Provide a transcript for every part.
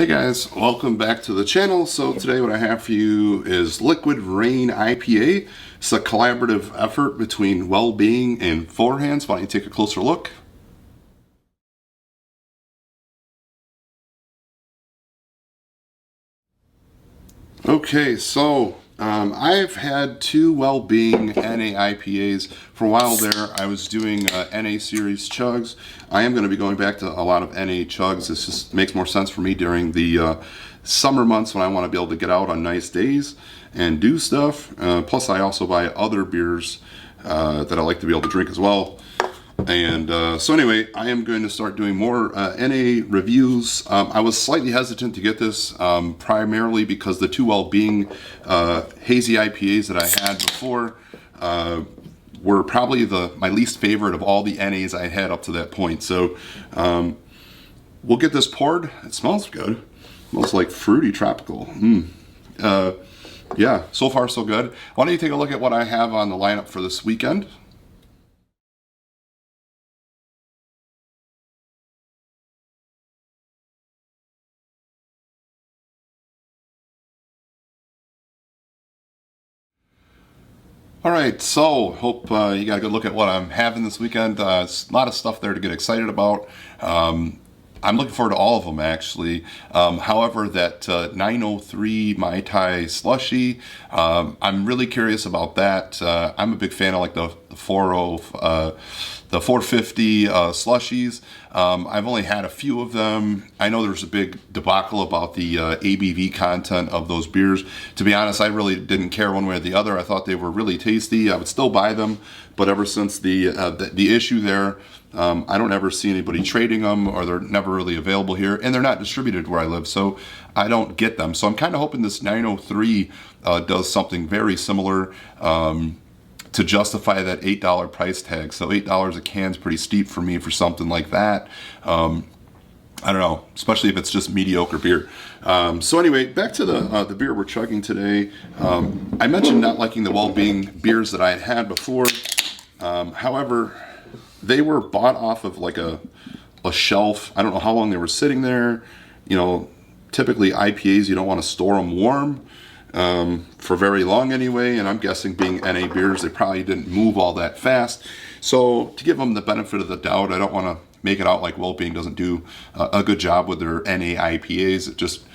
Hey guys, welcome back to the channel. So today what I have for you is Liquid Rain IPA. It's a collaborative effort between WellBeing and Four Hands. Why don't you take a closer look? Okay, so I've had two WellBeing NA IPAs. For a while there, I was doing NA series chugs. I am going to be going back to a lot of NA chugs. This just makes more sense for me during the summer months when I want to be able to get out on nice days and do stuff. Plus, I also buy other beers that I like to be able to drink as well. And so anyway, I am going to start doing more NA reviews. I was slightly hesitant to get this primarily because the two WellBeing hazy IPAs that I had before were probably my least favorite of all the NAs I had up to that point. So we'll get this poured. It smells good. It smells like fruity tropical. Yeah, so far so good. Why don't you take a look at what I have on the lineup for this weekend? All right, so hope you got a good look at what I'm having this weekend. It's a lot of stuff there to get excited about. I'm looking forward to all of them, actually. However, that 903 MaiTai Slushy, I'm really curious about that. I'm a big fan of like the 450 slushies. I've only had a few of them. I know there's a big debacle about the ABV content of those beers. To be honest, I really didn't care one way or the other. I thought they were really tasty. I would still buy them, but ever since the issue there, I don't ever see anybody trading them, or they're never really available here, and they're not distributed where I live, so I don't get them. So I'm kind of hoping this 903 does something very similar to justify that $8 price tag. So $8 a can is pretty steep for me for something like that. I don't know, especially if it's just mediocre beer. So anyway, back to the beer we're chugging today. I mentioned not liking the WellBeing beers that I had had before. However, they were bought off of like a shelf. I don't know how long they were sitting there. You know, typically IPAs, you don't want to store them warm for very long anyway, and I'm guessing being NA beers, they probably didn't move all that fast. So to give them the benefit of the doubt, I don't want to make it out like WellBeing doesn't do a good job with their NA IPAs. It just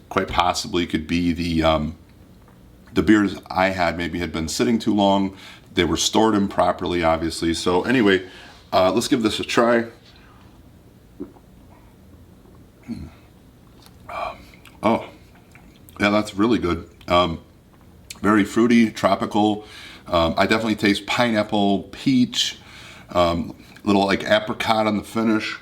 quite possibly could be the beers I had maybe had been sitting too long. They were stored improperly, obviously. So anyway, let's give this a try. Oh, yeah, that's really good. Very fruity, tropical. I definitely taste pineapple, peach, little like apricot on the finish.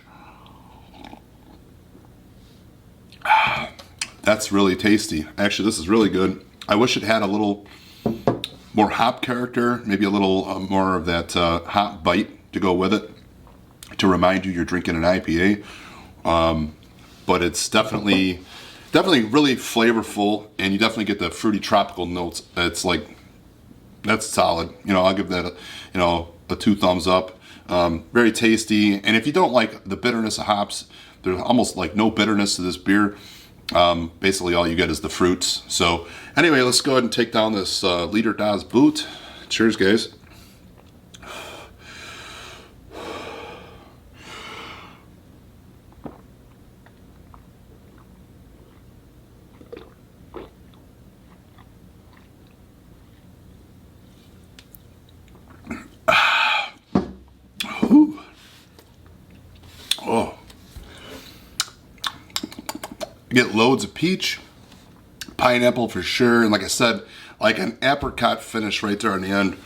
That's really tasty. Actually, this is really good. I wish it had a little more hop character, maybe a little more of that hop bite to go with it, to remind you you're drinking an IPA. But it's definitely really flavorful, and you definitely get the fruity tropical notes. It's like, that's solid. You know, I'll give that a 2 thumbs up. Very tasty, and if you don't like the bitterness of hops, there's almost like no bitterness to this beer. Basically all you get is the fruits. So anyway, let's go ahead and take down this Liter Das Boot. Cheers, guys. Oh, get loads of peach, pineapple for sure, and like I said, like an apricot finish right there on the end.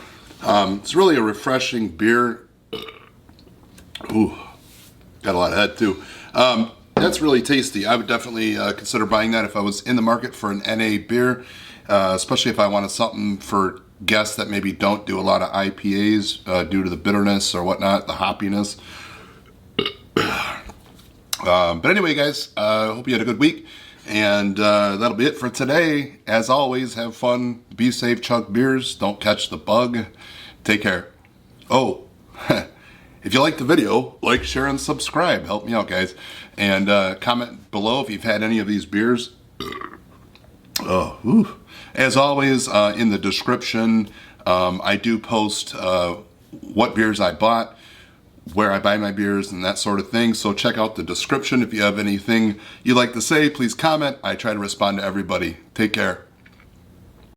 It's really a refreshing beer. Ooh, got a lot of head too. That's really tasty. I would definitely consider buying that if I was in the market for an NA beer, especially if I wanted something for guests that maybe don't do a lot of IPAs due to the bitterness or whatnot, the hoppiness. But anyway, guys, hope you had a good week, and that'll be it for today. As always, have fun, be safe, chug beers, don't catch the bug, take care. Oh, If you like the video, like, share, and subscribe. Help me out, guys. And comment below if you've had any of these beers. Oh, whew. As always, in the description, I do post what beers I bought, where I buy my beers, and that sort of thing. So check out the description. If you have anything you'd like to say, please comment. I try to respond to everybody. Take care.